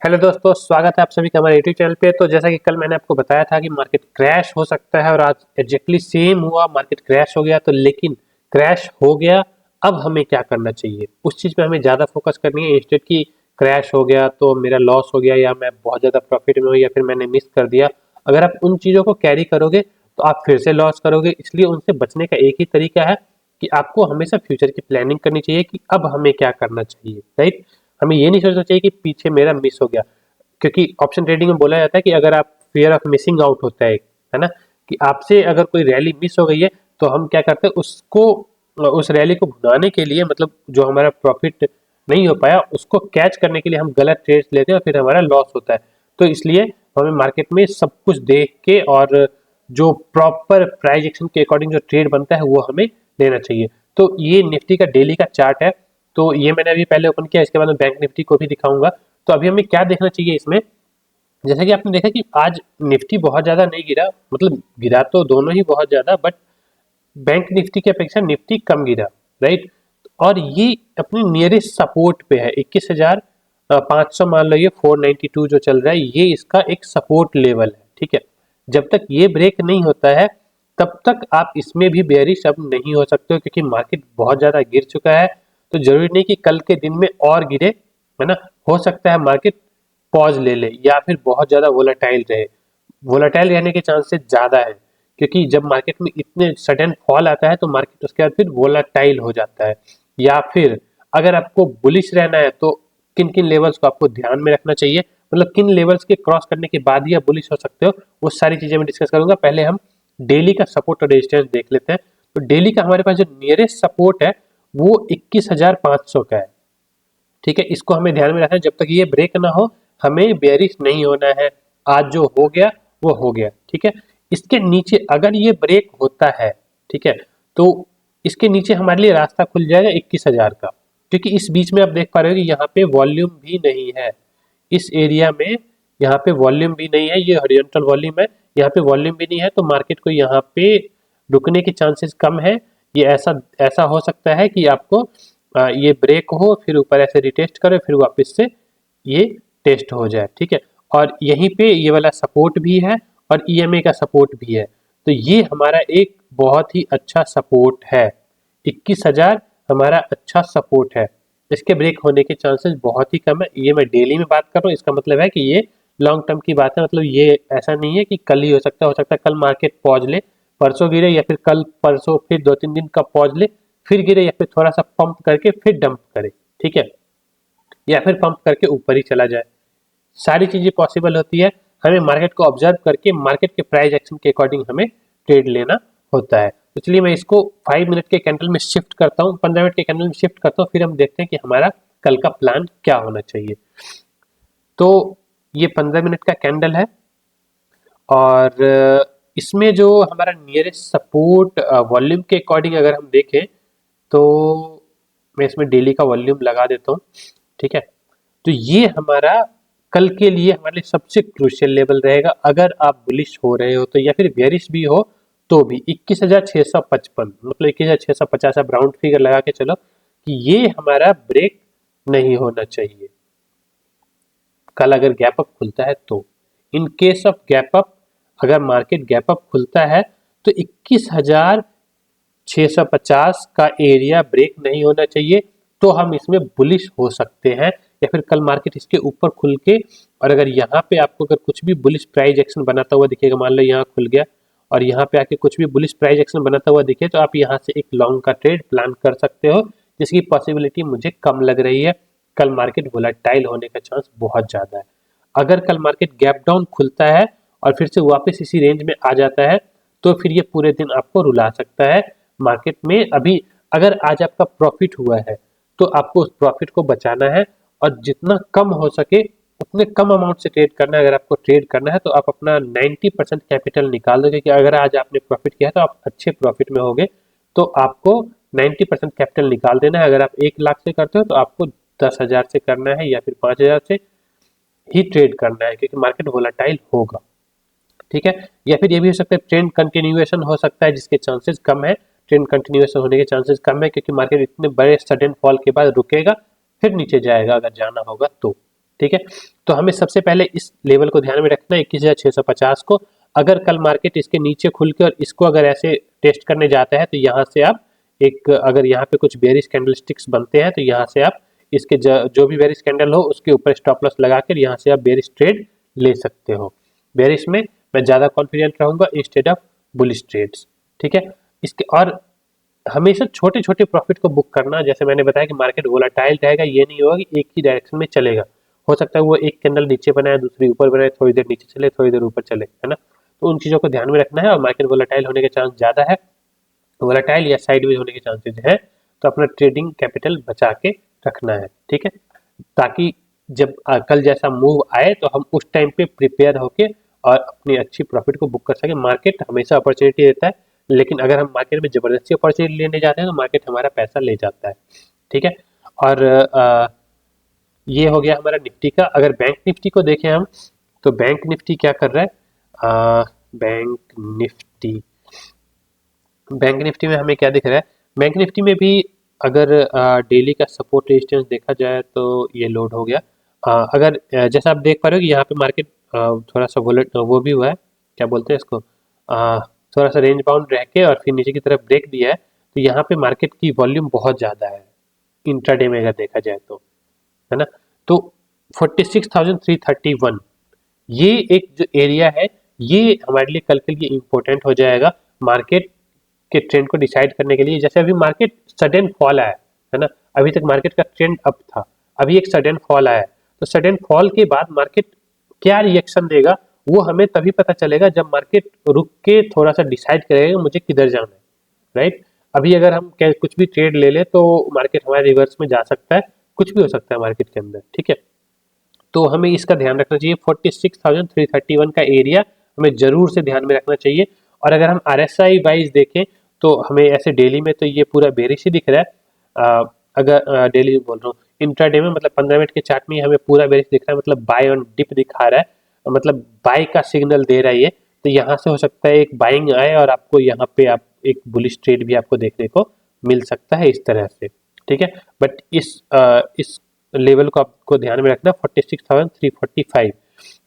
Hello दोस्तों, स्वागत है आप सभी का हमारे यूट्यूब चैनल पे। तो जैसा कि कल मैंने आपको बताया था कि मार्केट क्रैश हो सकता है और आज एग्जैक्टली सेम हुआ, मार्केट क्रैश हो गया। तो लेकिन क्रैश हो गया, अब हमें क्या करना चाहिए उस चीज़ पे हमें ज़्यादा फोकस करनी है। इंस्टेड की क्रैश हो गया तो मेरा लॉस हो गया या मैं बहुत ज़्यादा प्रॉफिट में हूँ या फिर मैंने मिस कर दिया, अगर आप उन चीज़ों को कैरी करोगे तो आप फिर से लॉस करोगे। इसलिए उनसे बचने का एक ही तरीका है कि आपको हमेशा फ्यूचर की प्लानिंग करनी चाहिए कि अब हमें क्या करना चाहिए, राइट। हमें ये नहीं सोचना चाहिए कि पीछे मेरा मिस हो गया, क्योंकि ऑप्शन ट्रेडिंग में बोला जाता है कि अगर आप फियर ऑफ मिसिंग आउट होता है ना, कि आपसे अगर कोई रैली मिस हो गई है तो हम क्या करते हैं उसको, उस रैली को भुनाने के लिए, मतलब जो हमारा प्रॉफिट नहीं हो पाया उसको कैच करने के लिए हम गलत ट्रेड्स लेते हैं और फिर हमारा लॉस होता है। तो इसलिए हमें मार्केट में सब कुछ देख के और जो प्रॉपर प्राइस एक्शन के अकॉर्डिंग जो ट्रेड बनता है वो हमें लेना चाहिए। तो ये निफ्टी का डेली का चार्ट है। तो ये मैंने अभी पहले ओपन किया, इसके बाद मैं बैंक निफ्टी को भी दिखाऊंगा। तो अभी हमें क्या देखना चाहिए इसमें, जैसा कि आपने देखा कि आज निफ्टी बहुत ज्यादा नहीं गिरा, मतलब गिरा तो दोनों ही बहुत ज्यादा, बट बैंक निफ्टी की अपेक्षा निफ्टी कम गिरा, राइट। और ये अपनी नियरेस्ट सपोर्ट पे है 21,500, मान लो ये 492 जो चल रहा है, ये इसका एक सपोर्ट लेवल है, ठीक है। जब तक ये ब्रेक नहीं होता है तब तक आप इसमें भी बेयरिश अब नहीं हो सकते हो, क्योंकि मार्केट बहुत ज्यादा गिर चुका है। तो जरूरी नहीं कि कल के दिन में और गिरे, है ना। हो सकता है मार्केट पॉज ले ले या फिर बहुत ज्यादा वोलेटाइल रहे। वोलेटाइल रहने के चांसेस ज्यादा है, क्योंकि जब मार्केट में इतने सडन फॉल आता है तो मार्केट उसके बाद फिर वोलेटाइल हो जाता है। या फिर अगर आपको बुलिश रहना है तो किन किन लेवल्स को आपको ध्यान में रखना चाहिए, मतलब किन लेवल्स के क्रॉस करने के बाद ही आप बुलिश हो सकते हो, वो सारी चीजें मैं डिस्कस करूंगा। पहले हम डेली का सपोर्ट और रेजिस्टेंस देख लेते हैं। तो डेली का हमारे पास जो नियरेस्ट सपोर्ट है वो 21,500 का है, ठीक है। इसको हमें ध्यान में रखना है, जब तक ये ब्रेक ना हो हमें बेयरिश नहीं होना है। आज जो हो गया वो हो गया, ठीक है। इसके नीचे अगर ये ब्रेक होता है, ठीक है, तो इसके नीचे हमारे लिए रास्ता खुल जाएगा 21,000 का, क्योंकि इस बीच में आप देख पा रहे हो कि यहाँ पे वॉल्यूम भी नहीं है। इस एरिया में यहाँ पे वॉल्यूम भी नहीं है, ये हॉरिजॉन्टल वॉल्यूम है, यहाँ पे वॉल्यूम भी नहीं है। तो मार्केट को यहाँ पे रुकने के चांसेस कम है। ये ऐसा ऐसा हो सकता है कि आपको ये ब्रेक हो, फिर ऊपर ऐसे रिटेस्ट करे, फिर वापस से ये टेस्ट हो जाए, ठीक है। और यहीं पे ये वाला सपोर्ट भी है और ईएमए का सपोर्ट भी है। तो ये हमारा एक बहुत ही अच्छा सपोर्ट है, 21,000 हमारा अच्छा सपोर्ट है। इसके ब्रेक होने के चांसेस बहुत ही कम है। ये मैं डेली में बात कर रहा हूँ, इसका मतलब है कि ये लॉन्ग टर्म की बात है। मतलब ये ऐसा नहीं है कि कल ही हो सकता है कल मार्केट पहुंच ले, परसों गिरे, या फिर कल परसों फिर 2-3 दिन का पहुंच ले, फिर गिरे, या फिर थोड़ा सा पंप करके फिर डंप करे, ठीक है, या फिर पंप करके ऊपर ही चला जाए। सारी चीजें पॉसिबल होती है। हमें मार्केट को ऑब्जर्व करके मार्केट के प्राइस एक्शन के अकॉर्डिंग हमें ट्रेड लेना होता है। तो चलिए मैं इसको 5 मिनट के कैंडल में शिफ्ट करता हूँ, 15 मिनट के कैंडल में शिफ्ट करता हूँ, फिर हम देखते हैं कि हमारा कल का प्लान क्या होना चाहिए। तो ये 15 मिनट का कैंडल है और इसमें जो हमारा नियरेस्ट सपोर्ट वॉल्यूम के अकॉर्डिंग अगर हम देखें तो मैं इसमें डेली का वॉल्यूम लगा देता हूँ, ठीक है। तो ये हमारा कल के लिए हमारे लिए सबसे क्रूशियल लेवल रहेगा, अगर आप बुलिश हो रहे हो तो, या फिर बेरिश भी हो तो भी 21,655, मतलब 21,650 आप राउंड फिगर लगा के चलो कि ये हमारा ब्रेक नहीं होना चाहिए कल अगर गैप अप खुलता है तो। In case of gap up, अगर मार्केट गैप अप खुलता है तो 21,650 का एरिया ब्रेक नहीं होना चाहिए, तो हम इसमें बुलिश हो सकते हैं। या फिर कल मार्केट इसके ऊपर खुल के, और अगर यहाँ पे आपको अगर कुछ भी बुलिश प्राइस एक्शन बनाता हुआ दिखेगा, मान लो यहाँ खुल गया और यहाँ पे आके कुछ भी बुलिश प्राइस एक्शन बनाता हुआ दिखे, तो आप यहाँ से एक लॉन्ग का ट्रेड प्लान कर सकते हो, जिसकी पॉसिबिलिटी मुझे कम लग रही है। कल मार्केट वोलेटाइल होने का चांस बहुत ज्यादा है। अगर कल मार्केट गैप डाउन खुलता है और फिर से वापस इसी रेंज में आ जाता है तो फिर ये पूरे दिन आपको रुला सकता है मार्केट में। अभी अगर आज आपका प्रॉफिट हुआ है तो आपको उस प्रॉफिट को बचाना है और जितना कम हो सके उतने कम अमाउंट से ट्रेड करना है। अगर आपको ट्रेड करना है तो आप अपना 90% कैपिटल निकाल दो, क्योंकि अगर आज आपने प्रॉफिट किया है तो आप अच्छे प्रॉफिट में होगे, तो आपको 90% कैपिटल निकाल देना है। अगर आप 1 लाख से करते हो तो आपको 10,000 से करना है या फिर 5,000 से ही ट्रेड करना है, क्योंकि मार्केट वोलेटाइल होगा, ठीक है। या फिर ये भी हो सकता है ट्रेंड कंटिन्यूएशन हो सकता है, जिसके चांसेस कम है। ट्रेंड कंटिन्यूएशन होने के चांसेस कम है, क्योंकि मार्केट इतने बड़े सडन फॉल के बाद रुकेगा फिर नीचे जाएगा अगर जाना होगा तो। ठीक है। तो हमें सबसे पहले इस लेवल को ध्यान में रखना है 21,650 को। अगर कल मार्केट इसके नीचे खुल के और इसको अगर ऐसे टेस्ट करने जाता है तो यहाँ से आप एक, अगर यहाँ पे कुछ बेरिश कैंडलस्टिक्स बनते हैं तो यहाँ से आप इसके जो भी बेरिश कैंडल हो उसके ऊपर स्टॉप लॉस लगाकर यहाँ से आप बेरिश ट्रेड ले सकते हो। बेरिश में मैं ज़्यादा कॉन्फिडेंट रहूंगा इंस्टेड ऑफ बुलिश ट्रेड्स, ठीक है। इसके और हमेशा छोटे छोटे प्रॉफिट को बुक करना, जैसे मैंने बताया कि मार्केट वोलाटाइल रहेगा, ये नहीं होगा कि एक ही डायरेक्शन में चलेगा। हो सकता है वो एक कैंडल नीचे बनाए, दूसरी ऊपर बनाए, थोड़ी देर नीचे चले, थोड़ी देर ऊपर चले, है ना। तो उन चीज़ों को ध्यान में रखना है। और मार्केट वोलाटाइल होने के चांस ज़्यादा है, वोलाटाइल या साइडवेज होने के चांसेस है, तो अपना ट्रेडिंग कैपिटल बचा के रखना है, ठीक है। ताकि जब कल जैसा मूव आए तो हम उस टाइम पे प्रिपेयर होके और अपनी अच्छी प्रॉफिट को बुक कर सके। मार्केट हमेशा अपॉर्चुनिटी देता है, लेकिन अगर हम मार्केट में जबरदस्ती अपॉर्चुनिटी लेने जाते हैं तो मार्केट हमारा पैसा ले जाता है, ठीक है। और ये हो गया हमारा निफ्टी का। अगर बैंक निफ्टी को देखें हम, तो बैंक निफ्टी क्या कर रहा है, बैंक निफ्टी, बैंक निफ्टी में हमें क्या दिख रहा है, बैंक निफ्टी में भी अगर डेली का सपोर्ट रेजिस्टेंस देखा जाए तो ये लोड हो गया। अगर जैसा आप देख पा रहे हो कि यहाँ पे मार्केट थोड़ा सा वो भी हुआ है, क्या बोलते हैं इसको, थोड़ा सा रेंज बाउंड रह के और फिर नीचे की तरफ ब्रेक दिया है। तो यहाँ पे मार्केट की वॉल्यूम बहुत ज़्यादा है इंट्राडे में अगर देखा जाए तो, है ना। तो 46,331 ये एक जो एरिया है, ये हमारे लिए कल के लिए इम्पोर्टेंट हो जाएगा मार्केट के ट्रेंड को डिसाइड करने के लिए। जैसे अभी मार्केट सडन फॉल आया है ना, अभी तक मार्केट का ट्रेंड अप था, अभी एक सडन फॉल आया है, तो सडन फॉल के बाद मार्केट क्या रिएक्शन देगा वो हमें तभी पता चलेगा जब मार्केट रुक के थोड़ा सा डिसाइड करेगा मुझे किधर जाना है, राइट। अभी अगर हम कुछ भी ट्रेड ले ले तो मार्केट हमारे रिवर्स में जा सकता है, कुछ भी हो सकता है मार्केट के अंदर, ठीक है। तो हमें इसका ध्यान रखना चाहिए, 46,331 का एरिया हमें जरूर से ध्यान में रखना चाहिए। और अगर हम RSI वाइज देखें तो हमें ऐसे डेली में तो ये पूरा बेरिश ही दिख रहा है। अगर डेली बोल रहा हूँ, इंट्राडे में मतलब 15 मिनट के चार्ट में हमें पूरा बेरिश दिख रहा है, मतलब बाय ऑन डिप दिखा रहा है, मतलब बाय का सिग्नल दे रहा है ये। तो यहाँ से हो सकता है एक बाइंग आए और आपको यहाँ पे आप एक बुलिश ट्रेड भी आपको देखने को मिल सकता है इस तरह से, ठीक है। बट इस लेवल को आपको ध्यान में रखना 46,345।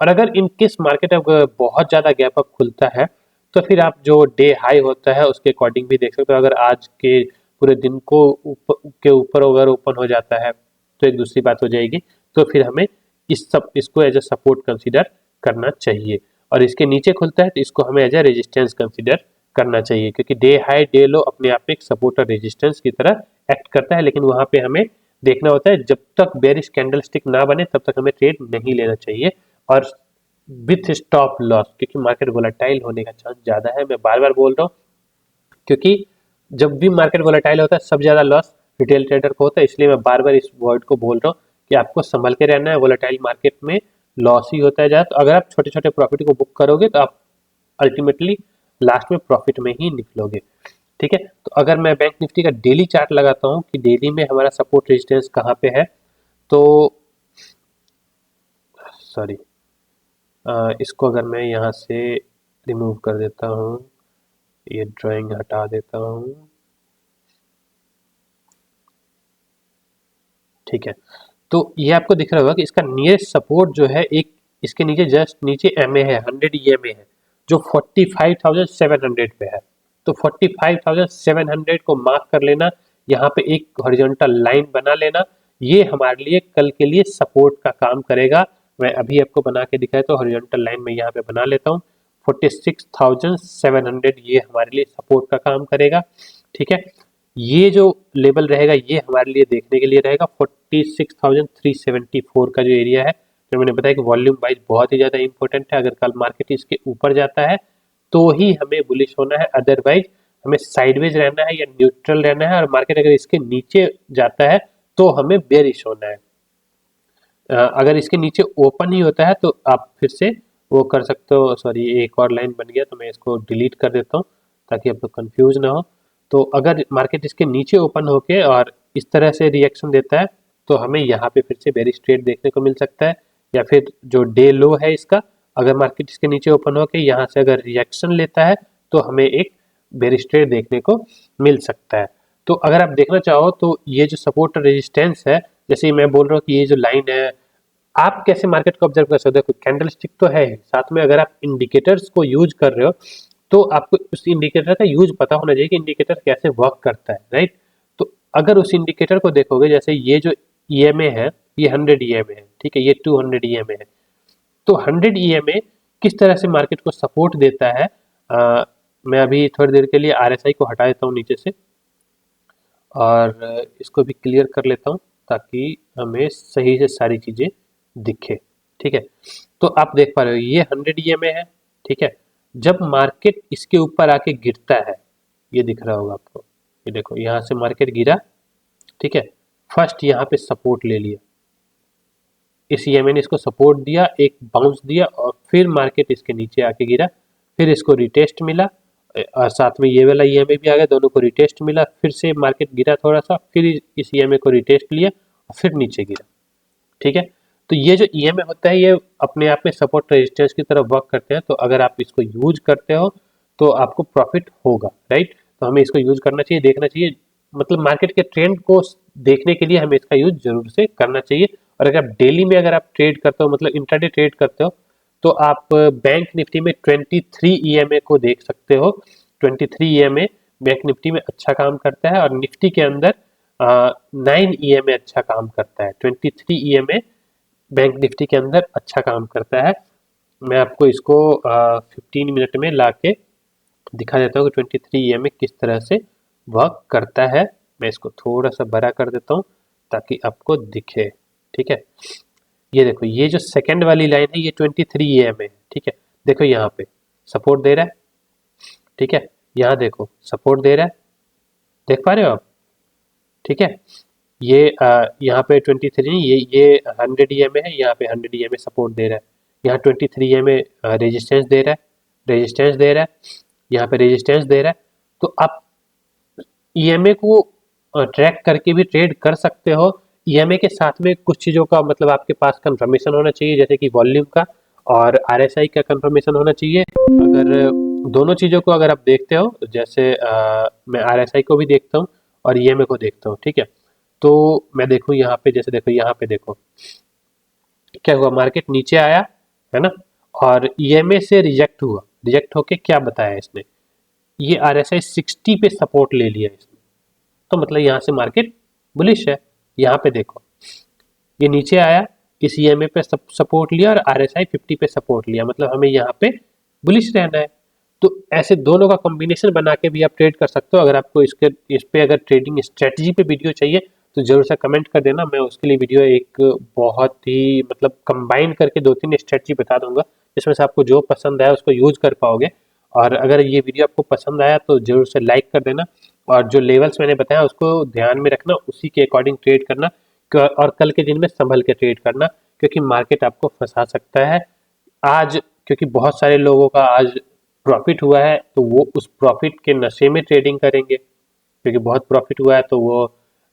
और अगर इन केस मार्केट अगर बहुत ज़्यादा गैप अप खुलता है तो फिर आप जो डे हाई होता है उसके अकॉर्डिंग भी देख सकते हो। अगर आज के पूरे दिन को के ऊपर अगर ओपन हो जाता है तो एक दूसरी बात हो जाएगी, तो फिर हमें इसको एज ए सपोर्ट कंसीडर करना चाहिए। और इसके नीचे खुलता है तो इसको हमें एज ए रेजिस्टेंस कंसीडर करना चाहिए, क्योंकि डे हाई डे लो अपने आप में एक सपोर्ट और रेजिस्टेंस की तरह एक्ट करता है। लेकिन वहां पे हमें देखना होता है जब तक बेरिश कैंडलस्टिक ना बने तब तक हमें ट्रेड नहीं लेना चाहिए, और विथ स्टॉप लॉस, क्योंकि मार्केट वोलेटाइल होने का चांस ज़्यादा है। मैं बार बार बोल रहा हूँ, क्योंकि जब भी मार्केट वोलेटाइल होता है सब ज़्यादा लॉस रिटेल ट्रेडर को होता है, इसलिए मैं बार बार इस वर्ड को बोल रहा हूँ कि आपको संभल के रहना है। वोलेटाइल मार्केट में लॉस ही होता है ज़्यादा, तो अगर आप छोटे छोटे प्रॉफिट को बुक करोगे तो आप अल्टीमेटली लास्ट में प्रॉफिट में ही निकलोगे, ठीक है। तो अगर मैं बैंक निफ्टी का डेली चार्ट लगाता हूँ कि डेली में हमारा सपोर्ट रेजिस्टेंस कहाँ पे है, तो सॉरी, इसको अगर मैं यहाँ से रिमूव कर देता हूँ, ये ड्राइंग हटा देता हूँ, ठीक है। तो ये आपको दिख रहा होगा कि इसका नियरेस्ट सपोर्ट जो है एक इसके नीचे जस्ट नीचे MA है, 100 EMA है, जो 45,700 पे है। तो 45,700 को मार्क कर लेना, यहाँ पे एक हॉरिजॉन्टल लाइन बना लेना, ये हमारे लिए कल के लिए सपोर्ट का काम करेगा। मैं अभी आपको बना के दिखाया तो हॉरिजॉन्टल लाइन में यहाँ पे बना लेता हूँ, 46,700 ये हमारे लिए सपोर्ट का काम करेगा, ठीक है। ये जो लेवल रहेगा ये हमारे लिए देखने के लिए रहेगा 46,374 का जो एरिया है, जो मैंने बताया कि वॉल्यूम वाइज बहुत ही ज़्यादा इंपॉर्टेंट है। अगर कल मार्केट इसके ऊपर जाता है तो ही हमें बुलिश होना है, अदरवाइज हमें साइडवेज रहना है या न्यूट्रल रहना है। और मार्केट अगर इसके नीचे जाता है तो हमें बेरिश होना है। अगर इसके नीचे ओपन ही होता है तो आप फिर से वो कर सकते हो। सॉरी, एक और लाइन बन गया तो मैं इसको डिलीट कर देता हूँ ताकि आप लोग कंफ्यूज ना हो। तो अगर मार्केट इसके नीचे ओपन होके और इस तरह से रिएक्शन देता है तो हमें यहाँ पे फिर से बेरिश ट्रेड देखने को मिल सकता है। या फिर जो डे लो है इसका, अगर मार्केट इसके नीचे ओपन होके यहाँ से अगर रिएक्शन लेता है तो हमें एक बेरिश ट्रेड देखने को मिल सकता है। तो अगर आप देखना चाहो तो ये जो सपोर्ट और रेजिस्टेंस है, जैसे मैं बोल रहा हूँ कि ये जो लाइन है आप कैसे मार्केट को ऑब्जर्व कर सकते हो? देखो कैंडल स्टिक तो है ही, साथ में अगर आप इंडिकेटर्स को यूज कर रहे हो तो आपको उस इंडिकेटर का यूज पता होना चाहिए कि इंडिकेटर कैसे वर्क करता है, राइट? तो अगर उस इंडिकेटर को देखोगे, जैसे ये जो ईएमए है, ये 100 ईएमए है, ठीक है, ये 200 ईएमए है। तो 100 ईएमए किस तरह से मार्केट को सपोर्ट देता है, मैं अभी थोड़ी देर के लिए आरएसआई को हटा देता हूँ नीचे से और इसको भी क्लियर कर लेता हूँ ताकि हमें सही से सारी चीज़ें दिखे, ठीक है। तो आप देख पा रहे हो ये 100 ईएमए है, ठीक है। जब मार्केट इसके ऊपर आके गिरता है, ये दिख रहा होगा आपको, ये देखो यहाँ से मार्केट गिरा, ठीक है। फर्स्ट यहाँ पे सपोर्ट ले लिया, इस ईएमए ने इसको सपोर्ट दिया, एक बाउंस दिया और फिर मार्केट इसके नीचे आके गिरा, फिर इसको रिटेस्ट मिला और साथ में ये वाला ईएमए भी आ गया, दोनों को रिटेस्ट मिला, फिर से मार्केट गिरा थोड़ा सा, फिर इस ईएमए को रिटेस्ट लिया और फिर नीचे गिरा, ठीक है। तो ये जो ईएमए होता है ये अपने आप में सपोर्ट रेजिस्टेंस की तरह वर्क करते हैं, तो अगर आप इसको यूज करते हो तो आपको प्रॉफिट होगा, राइट? तो हमें इसको यूज करना चाहिए, देखना चाहिए, मतलब मार्केट के ट्रेंड को देखने के लिए हमें इसका यूज जरूर से करना चाहिए। और अगर आप डेली में अगर आप ट्रेड करते हो, मतलब इंट्राडे ट्रेड करते हो, तो आप बैंक निफ्टी में 23 ईएमए को देख सकते हो। 23 ईएमए बैंक निफ्टी में अच्छा काम करता है और निफ्टी के अंदर 9 ईएमए अच्छा काम करता है। 23 ईएमए बैंक निफ्टी के अंदर अच्छा काम करता है। मैं आपको इसको 15 मिनट में ला के दिखा देता हूँ कि 23 ईएमए किस तरह से वर्क करता है। मैं इसको थोड़ा सा बड़ा कर देता हूँ ताकि आपको दिखे, ठीक है। ये देखो ये जो सेकंड वाली लाइन है ये 23 ईएमए है, ठीक है। देखो यहाँ पे सपोर्ट दे रहा है, ठीक है, यहाँ देखो सपोर्ट दे रहा है, देख पा रहे हो आप, ठीक है। ये यहाँ पे 23 नहीं, ये 100 ईएमए है, यहाँ पे 100 ईएमए सपोर्ट दे रहा है, यहाँ 23 ईएमए रेजिस्टेंस दे रहा है, रेजिस्टेंस दे रहा है, यहाँ पे रेजिस्टेंस दे रहा है। तो आप ईएमए को ट्रैक करके भी ट्रेड कर सकते हो। ईएमए के साथ में कुछ चीज़ों का मतलब आपके पास कंफर्मेशन होना चाहिए, जैसे कि वॉल्यूम का और आरएसआई का कंफर्मेशन होना चाहिए। अगर दोनों चीज़ों को अगर आप देखते हो, जैसे मैं आरएसआई को भी देखता हूँ और ईएमए को देखता हूँ, ठीक है। तो मैं देखूँ यहाँ पे, जैसे देखो यहाँ पे देखो क्या हुआ, मार्केट नीचे आया है ना, और ईएमए से रिजेक्ट हुआ, रिजेक्ट होके क्या बताया इसने, ये आरएसआई 60 पे सपोर्ट ले लिया इसने, तो मतलब यहाँ से मार्केट बुलिश है। यहाँ पे देखो ये नीचे आया, इस ईएमए पे सपोर्ट लिया और आरएसआई 50 पे सपोर्ट लिया, मतलब हमें यहाँ पे बुलिश रहना है। तो ऐसे दोनों का कॉम्बिनेशन बना के भी आप ट्रेड कर सकते हो। अगर आपको इस पे अगर ट्रेडिंग स्ट्रेटजी पे वीडियो चाहिए तो जरूर से कमेंट कर देना, मैं उसके लिए वीडियो एक बहुत ही मतलब कंबाइन करके 2-3 स्ट्रेटजी बता दूंगा, जिसमें से आपको जो पसंद आया उसको यूज कर पाओगे। और अगर ये वीडियो आपको पसंद आया तो जरूर से लाइक कर देना और जो लेवल्स मैंने बताया उसको ध्यान में रखना, उसी के अकॉर्डिंग ट्रेड करना और कल के दिन में संभल के ट्रेड करना, क्योंकि मार्केट आपको फंसा सकता है आज, क्योंकि बहुत सारे लोगों का आज प्रॉफिट हुआ है तो वो उस प्रॉफिट के नशे में ट्रेडिंग करेंगे, क्योंकि बहुत प्रॉफिट हुआ है तो वो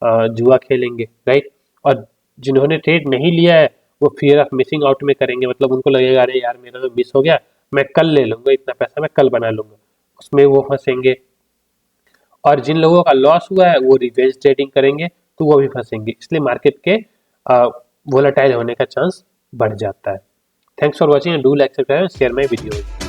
जुआ खेलेंगे, राइट। और जिन्होंने ट्रेड नहीं लिया है वो फियर ऑफ मिसिंग आउट में करेंगे, मतलब उनको लगेगा अरे यार मेरा तो मिस हो गया, मैं कल ले लूंगा, इतना पैसा मैं कल बना लूंगा, उसमें वो फंसेंगे। और जिन लोगों का लॉस हुआ है वो रिवेंज ट्रेडिंग करेंगे तो वो भी फंसेंगे, इसलिए मार्केट के वोलेटाइल होने का चांस बढ़ जाता है। Thanks for watching and do like subscribe and share my video.